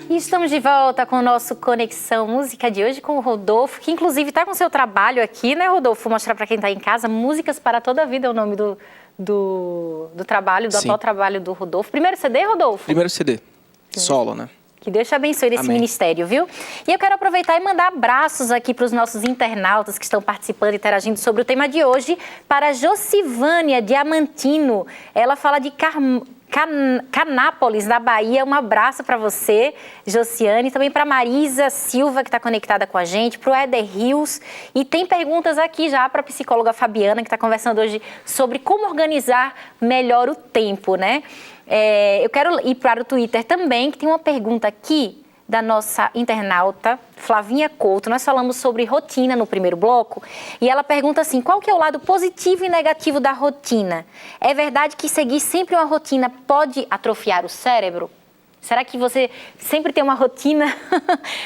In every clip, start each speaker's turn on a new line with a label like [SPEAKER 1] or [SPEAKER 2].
[SPEAKER 1] E estamos de volta com o nosso Conexão Música de hoje com o Rodolfo, que inclusive está com seu trabalho aqui, né, Rodolfo? Vou mostrar para quem está em casa. Músicas para toda a Vida é o nome do trabalho, do atual trabalho do Rodolfo. Primeiro CD, Rodolfo?
[SPEAKER 2] Primeiro CD, solo, né?
[SPEAKER 1] Que Deus te abençoe nesse ministério, viu? E eu quero aproveitar e mandar abraços aqui para os nossos internautas que estão participando e interagindo sobre o tema de hoje. Para Josivânia Diamantino, ela fala de Canápolis, na Bahia. Um abraço para você, Josiane. Também para Marisa Silva, que está conectada com a gente, para o Éder Rios. E tem perguntas aqui já para a psicóloga Fabiana, que está conversando hoje sobre como organizar melhor o tempo, né? Eu quero ir para o Twitter também, que tem uma pergunta aqui da nossa internauta, Flavinha Couto. Nós falamos sobre rotina no primeiro bloco e ela pergunta assim: qual que é o lado positivo e negativo da rotina? É verdade que seguir sempre uma rotina pode atrofiar o cérebro? Será que você sempre tem uma rotina?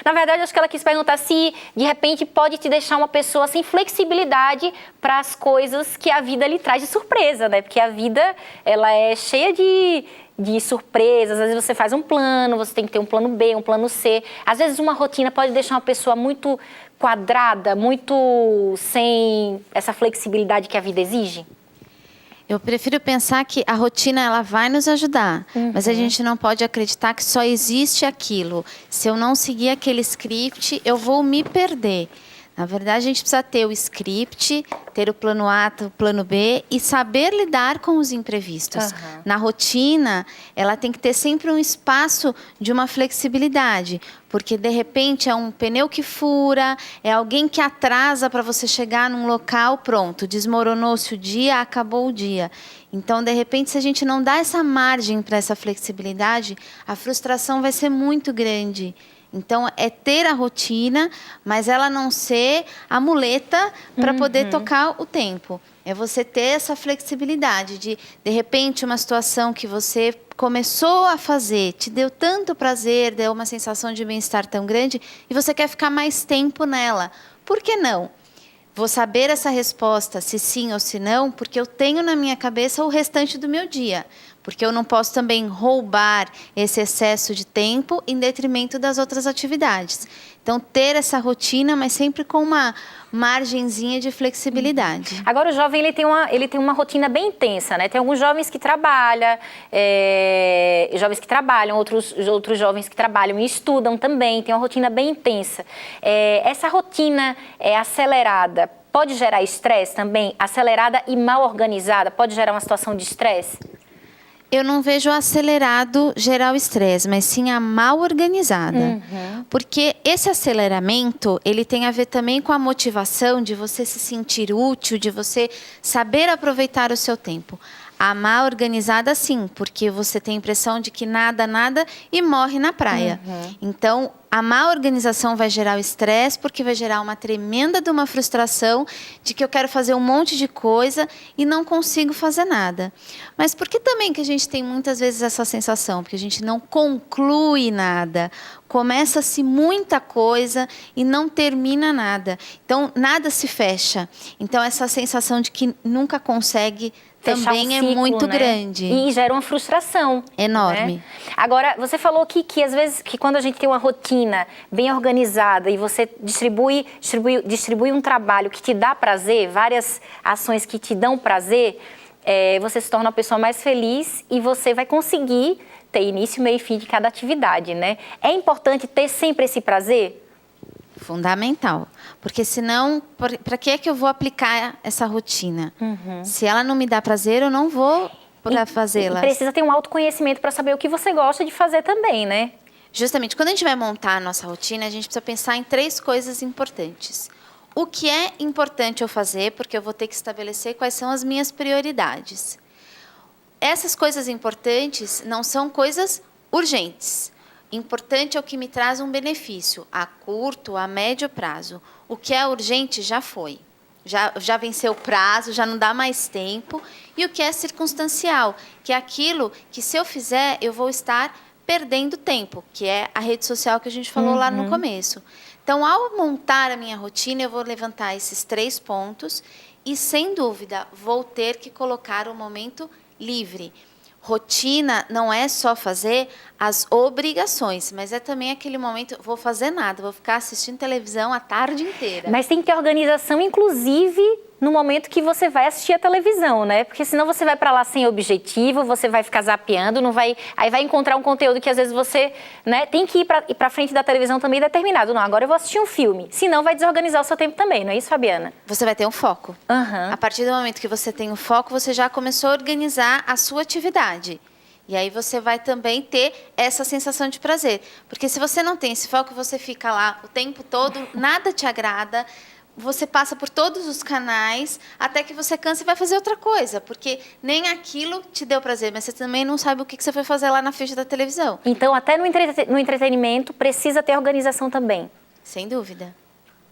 [SPEAKER 1] Na verdade, acho que ela quis perguntar se, de repente, pode te deixar uma pessoa sem flexibilidade para as coisas que a vida lhe traz de surpresa, né? Porque a vida, ela é cheia de surpresas. Às vezes você faz um plano, você tem que ter um plano B, um plano C. Às vezes uma rotina pode deixar uma pessoa muito quadrada, muito sem essa flexibilidade que a vida exige.
[SPEAKER 3] Eu prefiro pensar que a rotina ela vai nos ajudar, mas a gente não pode acreditar que só existe aquilo. Se eu não seguir aquele script, eu vou me perder. Na verdade, a gente precisa ter o script, ter o plano A, o plano B e saber lidar com os imprevistos. Na rotina, ela tem que ter sempre um espaço de uma flexibilidade, porque de repente é um pneu que fura, é alguém que atrasa para você chegar num local, pronto, desmoronou-se o dia, acabou o dia. Então, de repente, se a gente não dá essa margem para essa flexibilidade, a frustração vai ser muito grande. Então, é ter a rotina, mas ela não ser a muleta para poder tocar o tempo. É você ter essa flexibilidade de repente, uma situação que você começou a fazer, te deu tanto prazer, deu uma sensação de bem-estar tão grande, e você quer ficar mais tempo nela. Por que não? Vou saber essa resposta, se sim ou se não, porque eu tenho na minha cabeça o restante do meu dia. Porque eu não posso também roubar esse excesso de tempo em detrimento das outras atividades. Então, ter essa rotina, mas sempre com uma margenzinha de flexibilidade.
[SPEAKER 1] Agora, o jovem ele tem uma rotina bem intensa, né? Tem alguns jovens que trabalham, outros jovens que trabalham e estudam também, tem uma rotina bem intensa. Essa rotina acelerada pode gerar estresse também? Acelerada e mal organizada pode gerar uma situação de estresse?
[SPEAKER 3] Eu não vejo acelerado gerar o estresse, mas sim a mal organizada. Porque esse aceleramento, ele tem a ver também com a motivação de você se sentir útil, de você saber aproveitar o seu tempo. A mal organizada, sim, porque você tem a impressão de que nada e morre na praia. Então, a má organização vai gerar o estresse, porque vai gerar uma tremenda de uma frustração de que eu quero fazer um monte de coisa e não consigo fazer nada. Mas por que também que a gente tem muitas vezes essa sensação? Porque a gente não conclui nada. Começa-se muita coisa e não termina nada. Então, nada se fecha. Então, essa sensação de que nunca consegue também é muito grande.
[SPEAKER 1] E gera uma frustração
[SPEAKER 3] enorme.
[SPEAKER 1] Né? Agora, você falou que às vezes, que quando a gente tem uma rotina bem organizada e você distribui um trabalho que te dá prazer, várias ações que te dão prazer, você se torna uma pessoa mais feliz e você vai conseguir ter início, meio e fim de cada atividade, né? É importante ter sempre esse prazer?
[SPEAKER 3] Fundamental, porque senão, para que é que eu vou aplicar essa rotina? Se ela não me dá prazer, eu não vou fazê-la.
[SPEAKER 1] Precisa ter um autoconhecimento para saber o que você gosta de fazer também, né?
[SPEAKER 3] Justamente, quando a gente vai montar a nossa rotina, a gente precisa pensar em 3 coisas importantes. O que é importante eu fazer, porque eu vou ter que estabelecer quais são as minhas prioridades. Essas coisas importantes não são coisas urgentes. Importante é o que me traz um benefício a curto, a médio prazo. O que é urgente já foi. Já venceu o prazo, já não dá mais tempo. E o que é circunstancial, que é aquilo que, se eu fizer, eu vou estar perdendo tempo, que é a rede social que a gente falou lá no começo. Então, ao montar a minha rotina, eu vou levantar esses 3 pontos e, sem dúvida, vou ter que colocar o momento livre. Rotina não é só fazer as obrigações, mas é também aquele momento, vou fazer nada, vou ficar assistindo televisão a tarde inteira.
[SPEAKER 1] Mas tem que ter organização, inclusive, no momento que você vai assistir a televisão, né? Porque senão você vai para lá sem objetivo, você vai ficar zapeando, aí vai encontrar um conteúdo que às vezes você, né, tem que ir para frente da televisão também determinado. Não, agora eu vou assistir um filme. Senão vai desorganizar o seu tempo também, não é isso, Fabiana?
[SPEAKER 3] Você vai ter um foco.
[SPEAKER 1] Uhum.
[SPEAKER 3] A partir do momento que você tem um foco, você já começou a organizar a sua atividade. E aí você vai também ter essa sensação de prazer. Porque se você não tem esse foco, você fica lá o tempo todo, nada te agrada, você passa por todos os canais, até que você cansa e vai fazer outra coisa. Porque nem aquilo te deu prazer, mas você também não sabe o que você foi fazer lá na frente da televisão.
[SPEAKER 1] Então, até no entretenimento, precisa ter organização também.
[SPEAKER 3] Sem dúvida.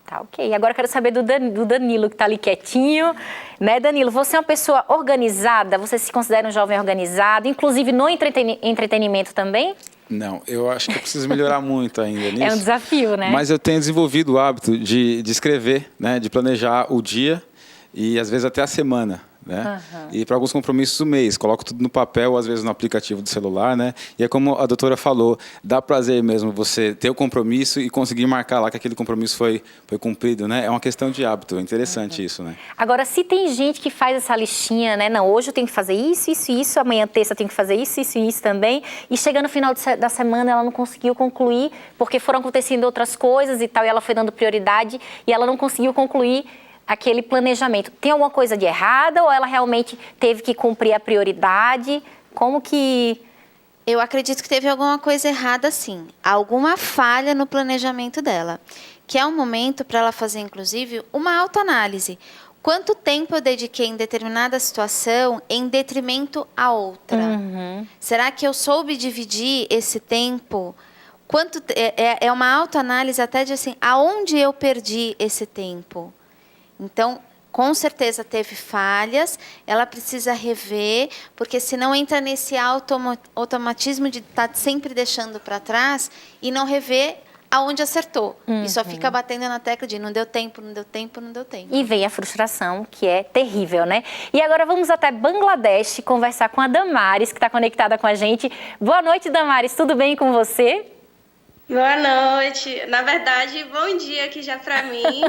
[SPEAKER 1] Tá, ok. Agora eu quero saber do Danilo, que está ali quietinho. Né, Danilo, você é uma pessoa organizada? Você se considera um jovem organizado? Inclusive no entretenimento também?
[SPEAKER 4] Não, eu acho que eu preciso melhorar muito ainda nisso.
[SPEAKER 1] É um desafio, né?
[SPEAKER 4] Mas eu tenho desenvolvido o hábito de escrever, né, de planejar o dia e às vezes até a semana. Né? Uhum. E para alguns compromissos do mês, coloco tudo no papel, às vezes no aplicativo do celular, né? E é como a doutora falou, dá prazer mesmo você ter o compromisso e conseguir marcar lá que aquele compromisso foi cumprido, né? É uma questão de hábito, é interessante isso, né?
[SPEAKER 1] Agora, se tem gente que faz essa listinha, né? Não, hoje eu tenho que fazer isso, isso, isso, amanhã terça eu tenho que fazer isso, isso e isso também, e chega no final da semana ela não conseguiu concluir, porque foram acontecendo outras coisas e tal, e ela foi dando prioridade, e ela não conseguiu concluir aquele planejamento. Tem alguma coisa de errada ou ela realmente teve que cumprir a prioridade? Como que...
[SPEAKER 3] Eu acredito que teve alguma coisa errada, sim. Alguma falha no planejamento dela. Que é um momento para ela fazer, inclusive, uma autoanálise. Quanto tempo eu dediquei em determinada situação em detrimento à outra? Uhum. Será que eu soube dividir esse tempo? É uma autoanálise até de assim, aonde eu perdi esse tempo? Então, com certeza teve falhas, ela precisa rever, porque senão entra nesse automatismo de estar sempre deixando para trás e não rever aonde acertou. Uhum. E só fica batendo na tecla de não deu tempo, não deu tempo, não deu tempo.
[SPEAKER 1] E vem a frustração, que é terrível, né? E agora vamos até Bangladesh conversar com a Damares, que está conectada com a gente. Boa noite, Damares, tudo bem com você?
[SPEAKER 5] Boa noite. Na verdade, bom dia aqui já pra mim.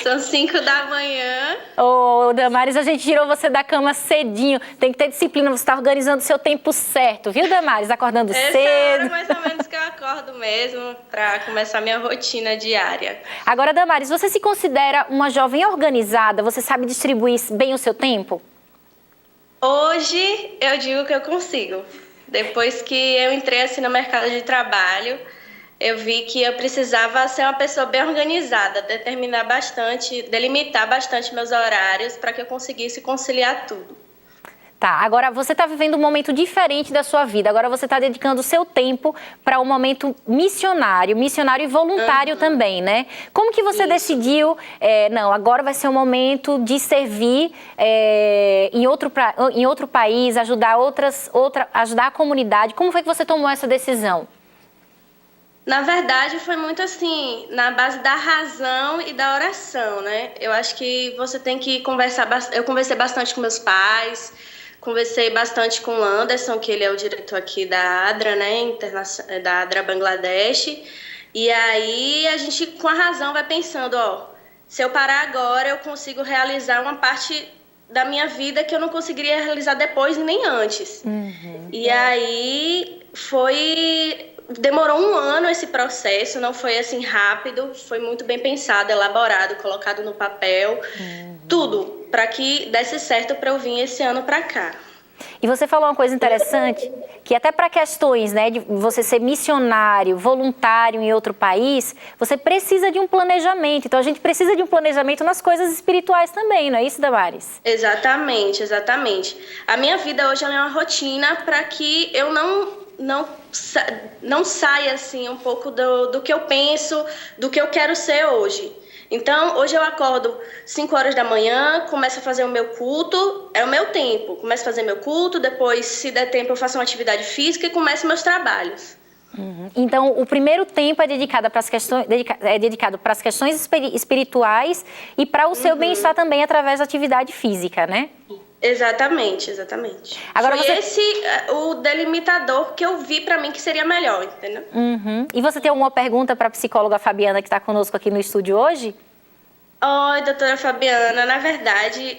[SPEAKER 5] São 5 da manhã.
[SPEAKER 1] Ô, Damares, a gente tirou você da cama cedinho. Tem que ter disciplina, você está organizando o seu tempo certo, viu, Damares? Acordando cedo.
[SPEAKER 5] Essa é a hora mais ou menos que eu acordo mesmo para começar minha rotina diária.
[SPEAKER 1] Agora, Damares, você se considera uma jovem organizada? Você sabe distribuir bem o seu tempo?
[SPEAKER 5] Hoje eu digo que eu consigo. Depois que eu entrei assim no mercado de trabalho, eu vi que eu precisava ser uma pessoa bem organizada, delimitar bastante meus horários para que eu conseguisse conciliar tudo.
[SPEAKER 1] Tá, agora você está vivendo um momento diferente da sua vida. Agora você está dedicando o seu tempo para um momento missionário e voluntário também, né? Como que você decidiu, não, agora vai ser um momento de servir em outro país, ajudar ajudar a comunidade? Como foi que você tomou essa decisão?
[SPEAKER 5] Na verdade, foi muito assim, na base da razão e da oração, né? Eu acho que você tem que conversar. Eu conversei bastante com meus pais, conversei bastante com o Anderson, que ele é o diretor aqui da ADRA, né? Da ADRA Bangladesh. E aí a gente, com a razão, vai pensando, se eu parar agora, eu consigo realizar uma parte da minha vida que eu não conseguiria realizar depois nem antes. Uhum. E aí demorou 1 ano esse processo, não foi assim rápido, foi muito bem pensado, elaborado, colocado no papel, tudo para que desse certo para eu vir esse ano para cá.
[SPEAKER 1] E você falou uma coisa interessante, que até para questões, né, de você ser missionário, voluntário em outro país, você precisa de um planejamento. Então a gente precisa de um planejamento nas coisas espirituais também, não é isso, Damares?
[SPEAKER 5] Exatamente, exatamente. A minha vida hoje é uma rotina para que eu não saia assim um pouco do que eu penso, do que eu quero ser hoje. Então, hoje eu acordo 5 horas da manhã, começo a fazer o meu culto, é o meu tempo. Começo a fazer meu culto, depois, se der tempo, eu faço uma atividade física e começo meus trabalhos.
[SPEAKER 1] Uhum. Então, o primeiro tempo é dedicado para as questões espirituais e para o seu bem-estar também através da atividade física, né?
[SPEAKER 5] Exatamente, exatamente.
[SPEAKER 1] Agora
[SPEAKER 5] Foi
[SPEAKER 1] você...
[SPEAKER 5] esse o delimitador que eu vi para mim que seria melhor, entendeu?
[SPEAKER 1] Uhum. E você tem alguma pergunta para a psicóloga Fabiana que está conosco aqui no estúdio hoje?
[SPEAKER 5] Oi, doutora Fabiana. Na verdade,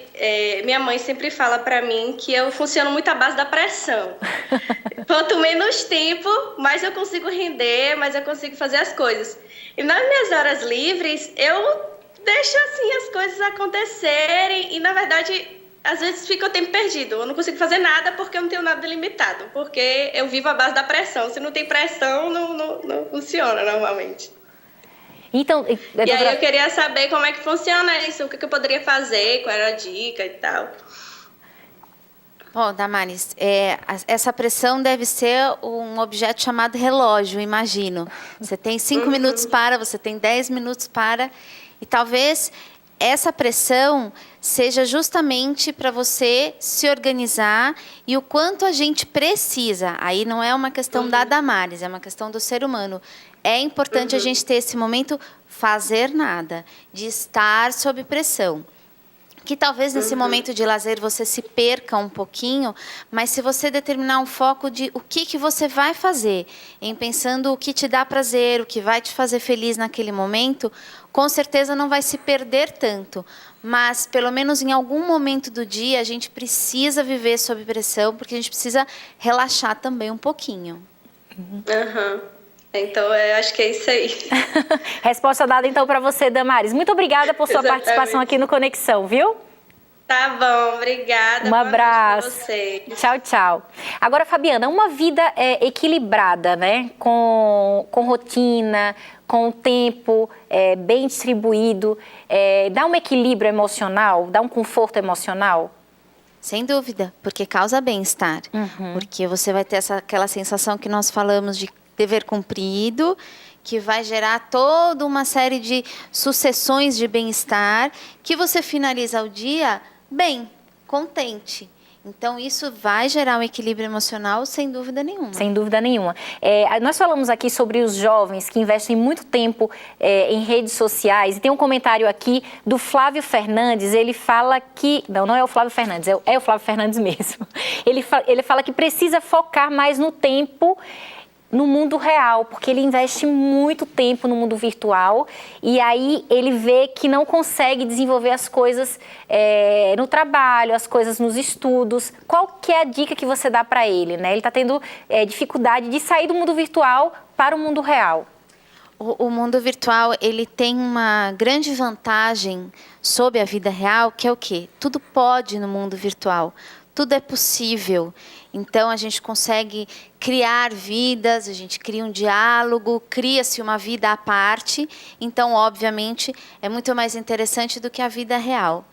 [SPEAKER 5] minha mãe sempre fala para mim que eu funciono muito à base da pressão. Quanto menos tempo, mais eu consigo render, mais eu consigo fazer as coisas. E nas minhas horas livres, eu deixo assim as coisas acontecerem e, na verdade, às vezes fica o tempo perdido. Eu não consigo fazer nada porque eu não tenho nada delimitado, porque eu vivo à base da pressão. Se não tem pressão, não funciona normalmente.
[SPEAKER 1] Então,
[SPEAKER 5] E aí eu queria saber como é que funciona isso, o que eu poderia fazer, qual era a dica e tal.
[SPEAKER 3] Bom, Damares, essa pressão deve ser um objeto chamado relógio, imagino. Você tem 5 minutos para, você tem 10 minutos para, e talvez essa pressão seja justamente para você se organizar e o quanto a gente precisa. Aí não é uma questão da Damares, é uma questão do ser humano. É importante a gente ter esse momento fazer nada, de estar sob pressão. Que talvez nesse momento de lazer você se perca um pouquinho, mas se você determinar um foco de o que você vai fazer, em pensando o que te dá prazer, o que vai te fazer feliz naquele momento, com certeza não vai se perder tanto. Mas, pelo menos em algum momento do dia, a gente precisa viver sob pressão, porque a gente precisa relaxar também um pouquinho.
[SPEAKER 5] Então, eu acho que é isso aí.
[SPEAKER 1] Resposta dada, então, para você, Damares. Muito obrigada por sua participação aqui no Conexão, viu?
[SPEAKER 5] Tá bom, obrigada.
[SPEAKER 1] Um abraço.
[SPEAKER 5] Boa noite pra você.
[SPEAKER 1] Tchau, tchau. Agora, Fabiana, uma vida equilibrada, né? Com rotina, com o tempo bem distribuído, dá um equilíbrio emocional, dá um conforto emocional?
[SPEAKER 3] Sem dúvida, porque causa bem-estar. Porque você vai ter aquela sensação que nós falamos de dever cumprido, que vai gerar toda uma série de sucessões de bem-estar, que você finaliza o dia bem, contente. Então, isso vai gerar um equilíbrio emocional, sem dúvida nenhuma.
[SPEAKER 1] Sem dúvida nenhuma. Nós falamos aqui sobre os jovens que investem muito tempo em redes sociais. E tem um comentário aqui do Flávio Fernandes. Ele fala que... Não é o Flávio Fernandes, é o Flávio Fernandes mesmo. Ele fala que precisa focar mais no tempo no mundo real, porque ele investe muito tempo no mundo virtual e aí ele vê que não consegue desenvolver as coisas no trabalho, as coisas nos estudos. Qual que é a dica que você dá para ele, né? Ele está tendo dificuldade de sair do mundo virtual para o mundo real.
[SPEAKER 3] O mundo virtual, ele tem uma grande vantagem sobre a vida real, que é o quê? Tudo pode no mundo virtual. Tudo é possível. Então, a gente consegue criar vidas, a gente cria um diálogo, cria-se uma vida à parte. Então, obviamente, é muito mais interessante do que a vida real.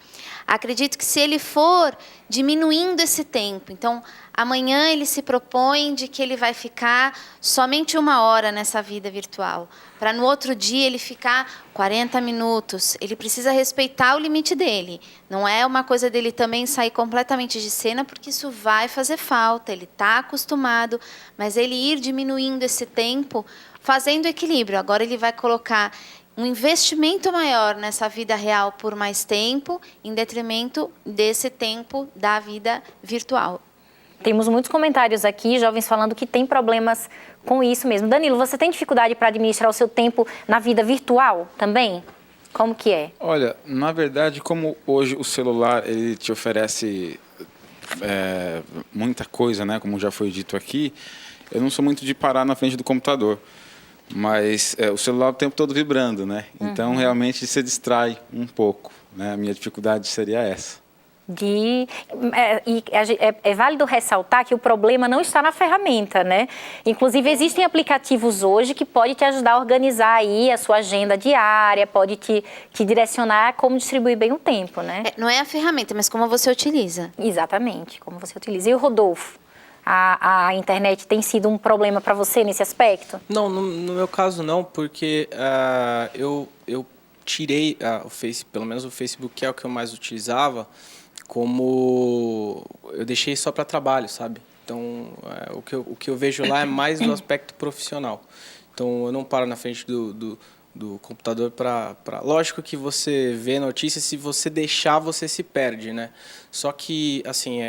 [SPEAKER 3] Acredito que se ele for diminuindo esse tempo, então, amanhã ele se propõe de que ele vai ficar somente 1 hora nessa vida virtual, para no outro dia ele ficar 40 minutos. Ele precisa respeitar o limite dele. Não é uma coisa dele também sair completamente de cena, porque isso vai fazer falta, ele está acostumado, mas ele ir diminuindo esse tempo, fazendo equilíbrio. Agora ele vai colocar um investimento maior nessa vida real por mais tempo, em detrimento desse tempo da vida virtual.
[SPEAKER 1] Temos muitos comentários aqui, jovens falando que tem problemas com isso mesmo. Danilo, você tem dificuldade para administrar o seu tempo na vida virtual também? Como que é?
[SPEAKER 4] Olha, na verdade, como hoje o celular ele te oferece muita coisa, né? Como já foi dito aqui, eu não sou muito de parar na frente do computador. Mas o celular o tempo todo vibrando, né? Então, realmente, você distrai um pouco, né? A minha dificuldade seria essa.
[SPEAKER 1] É válido ressaltar que o problema não está na ferramenta, né? Inclusive, existem aplicativos hoje que podem te ajudar a organizar aí a sua agenda diária, pode te direcionar como distribuir bem o tempo, né?
[SPEAKER 3] Não é a ferramenta, mas como você utiliza.
[SPEAKER 1] Exatamente, como você utiliza. E o Rodolfo? A internet tem sido um problema para você nesse aspecto?
[SPEAKER 2] Não, no meu caso não, porque eu tirei pelo menos o Facebook, que é o que eu mais utilizava, como eu deixei só para trabalho, sabe? Então, o que eu vejo lá é mais do aspecto profissional. Então, eu não paro na frente do computador para... Lógico que você vê notícias, se você deixar, você se perde, né? Só que, assim,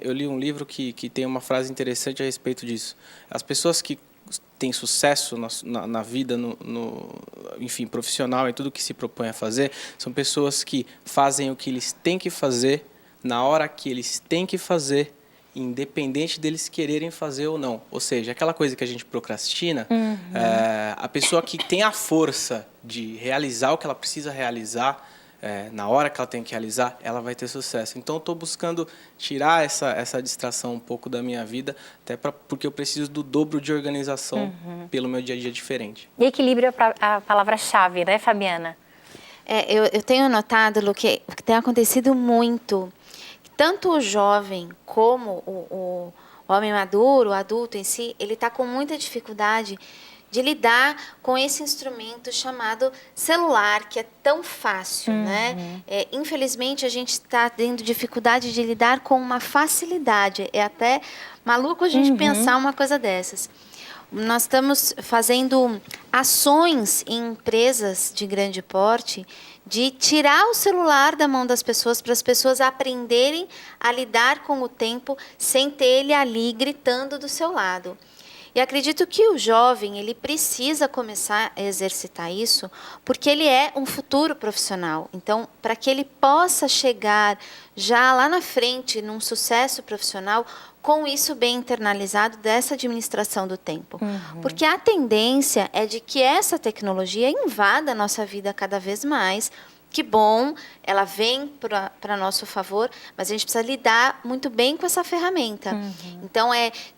[SPEAKER 2] eu li um livro que tem uma frase interessante a respeito disso. As pessoas que têm sucesso na vida, enfim, profissional, em tudo que se propõe a fazer, são pessoas que fazem o que eles têm que fazer, na hora que eles têm que fazer, independente deles quererem fazer ou não. Ou seja, aquela coisa que a gente procrastina, a pessoa que tem a força de realizar o que ela precisa realizar, na hora que ela tem que realizar, ela vai ter sucesso. Então, estou buscando tirar essa distração um pouco da minha vida, até porque eu preciso do dobro de organização pelo meu dia a dia diferente.
[SPEAKER 1] E equilíbrio é a palavra-chave, né, Fabiana?
[SPEAKER 3] Eu tenho notado, Lu, que tem acontecido muito. Tanto o jovem como o homem maduro, o adulto em si, ele está com muita dificuldade de lidar com esse instrumento chamado celular, que é tão fácil, né? Infelizmente, a gente está tendo dificuldade de lidar com uma facilidade. É até maluco a gente pensar uma coisa dessas. Nós estamos fazendo ações em empresas de grande porte de tirar o celular da mão das pessoas para as pessoas aprenderem a lidar com o tempo sem ter ele ali gritando do seu lado. E acredito que o jovem, ele precisa começar a exercitar isso, porque ele é um futuro profissional. Então, para que ele possa chegar já lá na frente, num sucesso profissional, com isso bem internalizado dessa administração do tempo. Porque a tendência é de que essa tecnologia invada a nossa vida cada vez mais. Que bom, ela vem para nosso favor, mas a gente precisa lidar muito bem com essa ferramenta. Então,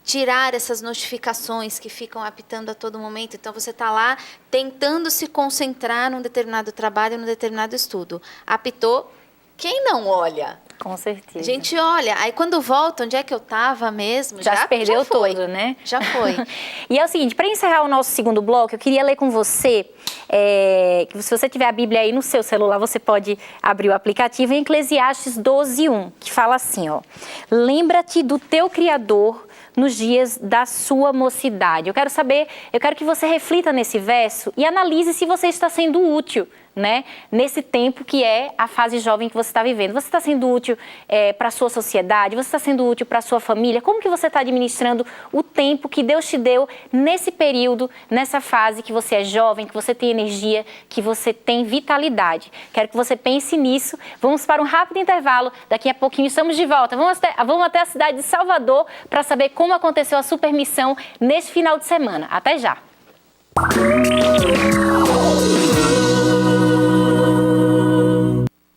[SPEAKER 3] tirar essas notificações que ficam apitando a todo momento. Então, você está lá tentando se concentrar num determinado trabalho, num determinado estudo. Apitou, quem não olha?
[SPEAKER 1] Com certeza.
[SPEAKER 3] A gente olha, aí quando volta, onde é que eu estava mesmo?
[SPEAKER 1] Já se perdeu
[SPEAKER 3] foi.
[SPEAKER 1] todo, né?
[SPEAKER 3] Já foi.
[SPEAKER 1] E é o seguinte, para encerrar o nosso segundo bloco, eu queria ler com você, que se você tiver a Bíblia aí no seu celular, você pode abrir o aplicativo em Eclesiastes 12:1, que fala assim, ó: lembra-te do teu Criador nos dias da sua mocidade. Eu quero que você reflita nesse verso e analise se você está sendo útil, né, nesse tempo que é a fase jovem que você está vivendo. Você está sendo útil para a sua sociedade? Você está sendo útil para a sua família? Como que você está administrando o tempo que Deus te deu nesse período, nessa fase que você é jovem, que você tem energia, que você tem vitalidade? Quero que você pense nisso. Vamos para um rápido intervalo. Daqui a pouquinho estamos de volta. Vamos até a cidade de Salvador para saber como aconteceu a supermissão neste final de semana. Até já!